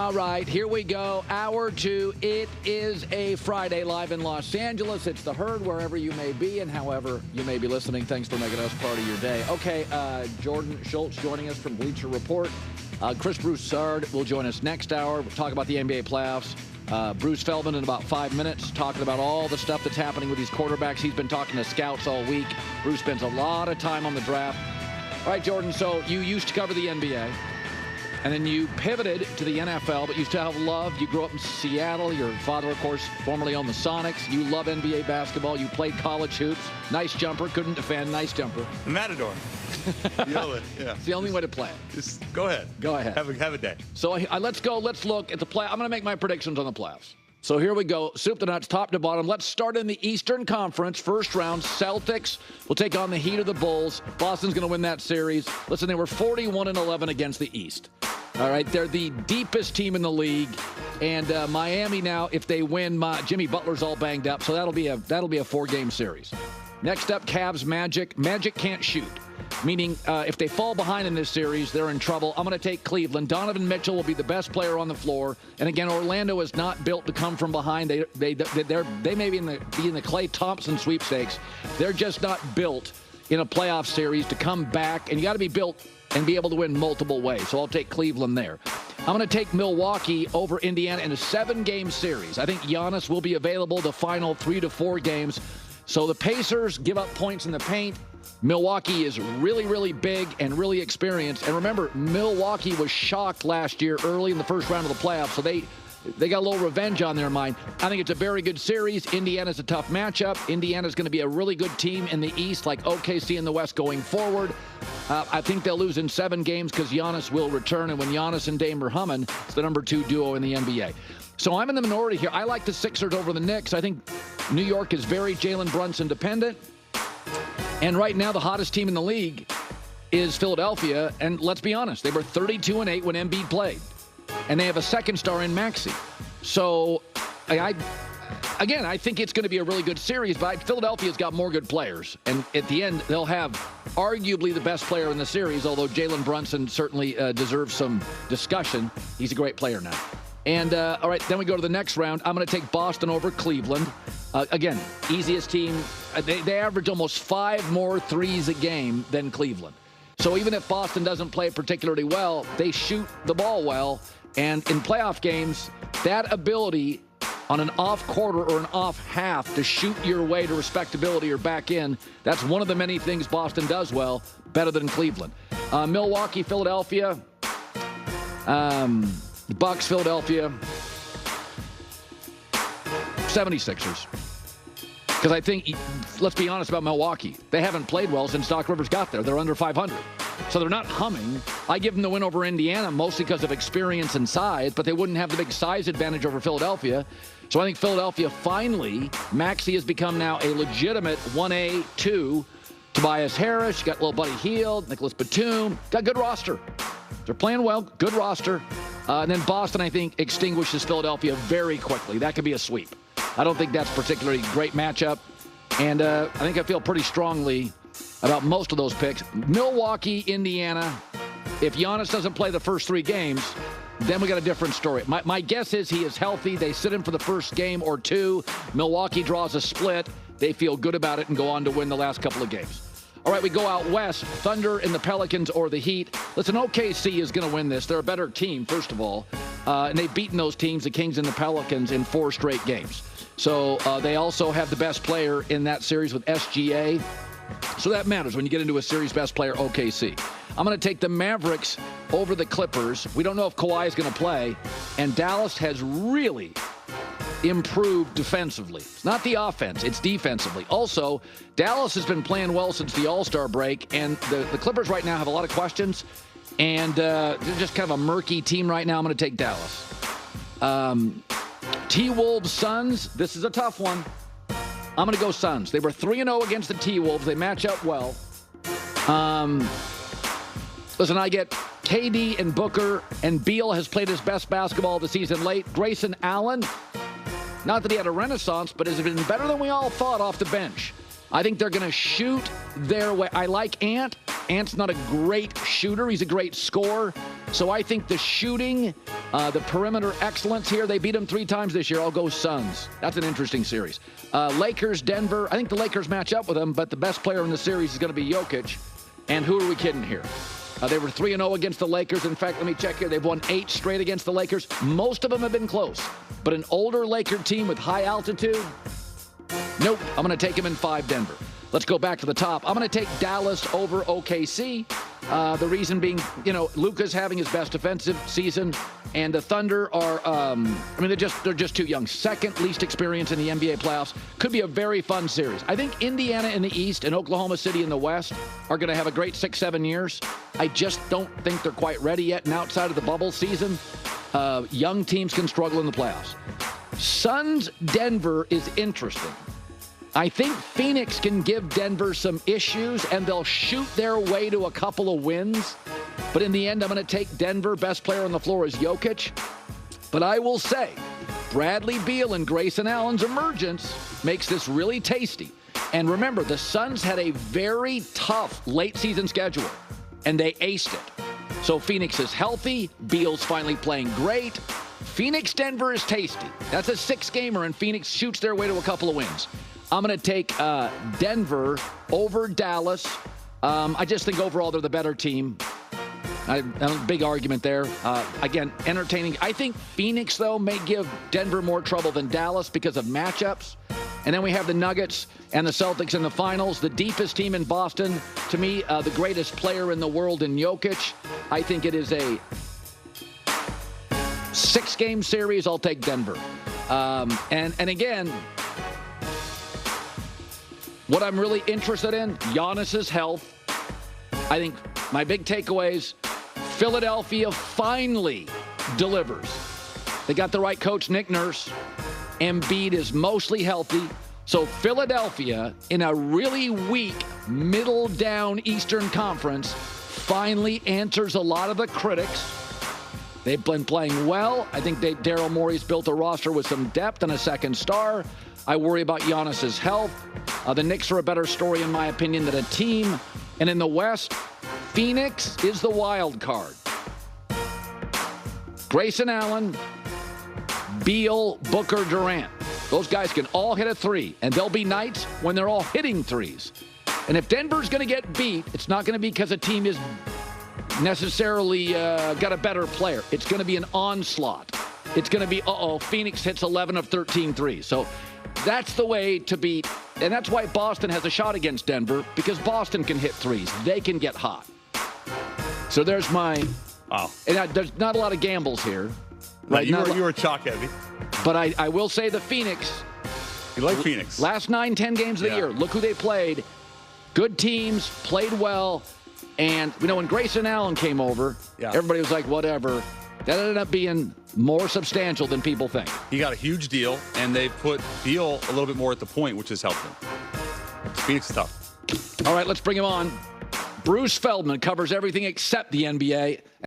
All right, here we go. Hour 2. It is a Friday live in Los Angeles. It's the Herd, wherever you may be and however you may be listening. Thanks for making us part of your day. Okay, Jordan Schultz joining us from Bleacher Report. Chris Broussard will join us next hour. We'll talk about the NBA playoffs. Bruce Feldman in about 5 minutes, talking about all the stuff that's happening with these quarterbacks. He's been talking to scouts all week. Bruce spends a lot of time on the draft. All right, Jordan, so you used to cover the NBA, and then you pivoted to the NFL, but you still have love. You grew up in Seattle. Your father, of course, formerly owned the Sonics. You love NBA basketball. You played college hoops. Nice jumper. Couldn't defend. Nice jumper. Matador. Yeah. It's the only way to play it. Just go ahead. Go ahead. Have a day. So let's go. Let's look at the play. I'm going to make my predictions on the playoffs. So here we go. Soup to nuts, top to bottom. Let's start in the Eastern Conference. First round, Celtics will take on the Heat of the Bulls. Boston's going to win that series. Listen, they were 41-11 against the East. All right, they're the deepest team in the league. And Miami now, if they win, Jimmy Butler's all banged up. So that'll be a 4-game series. Next up, Cavs Magic. Magic can't shoot, meaning if they fall behind in this series, they're in trouble. I'm going to take Cleveland. Donovan Mitchell will be the best player on the floor. And again, Orlando is not built to come from behind. They may be in the Klay Thompson sweepstakes. They're just not built in a playoff series to come back. And you got to be built and be able to win multiple ways. So I'll take Cleveland there. I'm going to take Milwaukee over Indiana in a 7-game series. I think Giannis will be available the final 3 to 4 games. So the Pacers give up points in the paint. Milwaukee is really, really big and really experienced. And remember, Milwaukee was shocked last year early in the first round of the playoffs, so they got a little revenge on their mind. I think it's a very good series. Indiana's a tough matchup. Indiana's going to be a really good team in the East, like OKC in the West going forward. I think they'll lose in 7 games because Giannis will return, and when Giannis and Dame are humming, it's the number 2 duo in the NBA. So I'm in the minority here. I like the Sixers over the Knicks. I think New York is very Jalen Brunson dependent. And right now, the hottest team in the league is Philadelphia. And let's be honest, they were 32-8 when Embiid played. And they have a second star in Maxey. So, I think it's going to be a really good series, but Philadelphia's got more good players. And at the end, they'll have arguably the best player in the series, although Jalen Brunson certainly deserves some discussion. He's a great player now. And, all right, then we go to the next round. I'm going to take Boston over Cleveland. Again, easiest team. They average almost 5 more threes a game than Cleveland. So even if Boston doesn't play particularly well, they shoot the ball well. And in playoff games, that ability on an off quarter or an off half to shoot your way to respectability or back in, that's one of the many things Boston does well, better than Cleveland. Milwaukee, Philadelphia. Bucks, Philadelphia, 76ers. Because I think, let's be honest about Milwaukee. They haven't played well since Doc Rivers got there. They're under 500. So they're not humming. I give them the win over Indiana mostly because of experience and size, but they wouldn't have the big size advantage over Philadelphia. So I think Philadelphia finally, Maxey has become now a legitimate 1A, 2. Tobias Harris, you got little Buddy Hield, Nicholas Batum, got a good roster. They're playing well, good roster. And then Boston, I think, extinguishes Philadelphia very quickly. That could be a sweep. I don't think that's particularly great matchup. And I think I feel pretty strongly about most of those picks. Milwaukee, Indiana. If Giannis doesn't play the first 3 games, then we got a different story. My guess is he is healthy. They sit him for the first game or 2. Milwaukee draws a split. They feel good about it and go on to win the last couple of games. All right, we go out west. Thunder and the Pelicans or the Heat. Listen, OKC is going to win this. They're a better team, first of all. And they've beaten those teams, the Kings and the Pelicans, in 4 straight games. So they also have the best player in that series with SGA. So that matters when you get into a series best player, OKC. I'm going to take the Mavericks over the Clippers. We don't know if Kawhi is going to play. And Dallas has really improved defensively. It's not the offense, it's defensively. Also, Dallas has been playing well since the All-Star break, and the Clippers right now have a lot of questions, and they're just kind of a murky team right now. I'm going to take Dallas. T-Wolves, Suns, this is a tough one. I'm going to go Suns. They were 3-0 against the T-Wolves. They match up well. Listen, I get KD and Booker, and Beal has played his best basketball of the season late. Grayson Allen, not that he had a renaissance, but has been better than we all thought off the bench. I think they're going to shoot their way. I like Ant. Ant's not a great shooter. He's a great scorer. So I think the shooting The perimeter excellence here, they beat them 3 times this year. I'll go Suns. That's an interesting series. Lakers, Denver. I think the Lakers match up with them, but the best player in the series is going to be Jokic. And who are we kidding here? They were 3-0 against the Lakers. In fact, let me check here. They've won 8 straight against the Lakers. Most of them have been close. But an older Laker team with high altitude, nope. I'm going to take him in 5, Denver. Let's go back to the top. I'm going to take Dallas over OKC. The reason being, Luka's having his best defensive season, and the Thunder are, they're just too young. Second least experience in the NBA playoffs. Could be a very fun series. I think Indiana in the East and Oklahoma City in the West are going to have a great 6-7 years. I just don't think they're quite ready yet. And outside of the bubble season, young teams can struggle in the playoffs. Suns Denver is interesting. I think Phoenix can give Denver some issues, and they'll shoot their way to a couple of wins. But in the end, I'm going to take Denver. Best player on the floor is Jokic. But I will say, Bradley Beal and Grayson Allen's emergence makes this really tasty. And remember, the Suns had a very tough late-season schedule, and they aced it. So Phoenix is healthy. Beal's finally playing great. Phoenix-Denver is tasty. That's a 6-gamer, and Phoenix shoots their way to a couple of wins. I'm going to take Denver over Dallas. I just think overall they're the better team. A big argument there. Again, entertaining. I think Phoenix, though, may give Denver more trouble than Dallas because of matchups. And then we have the Nuggets and the Celtics in the finals. The deepest team in Boston. To me, the greatest player in the world in Jokic. I think it is a 6-game series. I'll take Denver. And again, what I'm really interested in, Giannis's health. I think my big takeaways, Philadelphia finally delivers. They got the right coach, Nick Nurse. Embiid is mostly healthy. So Philadelphia, in a really weak middle down Eastern Conference, finally answers a lot of the critics. They've been playing well. I think Daryl Morey's built a roster with some depth and a second star. I worry about Giannis's health. The Knicks are a better story, in my opinion, than a team. And in the West, Phoenix is the wild card. Grayson Allen, Beal, Booker, Durant. Those guys can all hit a 3, and there'll be nights when they're all hitting 3s. And if Denver's going to get beat, it's not going to be because a team is necessarily got a better player. It's going to be an onslaught. It's going to be, Phoenix hits 11 of 13 threes. So that's the way to beat. And that's why Boston has a shot against Denver, because Boston can hit 3s. They can get hot. So there's my... Wow. And there's not a lot of gambles here. Right? You were chalk heavy. But I will say the Phoenix. You like Phoenix. Last 9-10 games of the year. Look who they played. Good teams, played well. And, when Grayson Allen came over, everybody was like, whatever. That ended up being more substantial than people think. He got a huge deal, and they put Beal a little bit more at the point, which has helped him. Phoenix is tough. All right, let's bring him on. Bruce Feldman covers everything except the NBA.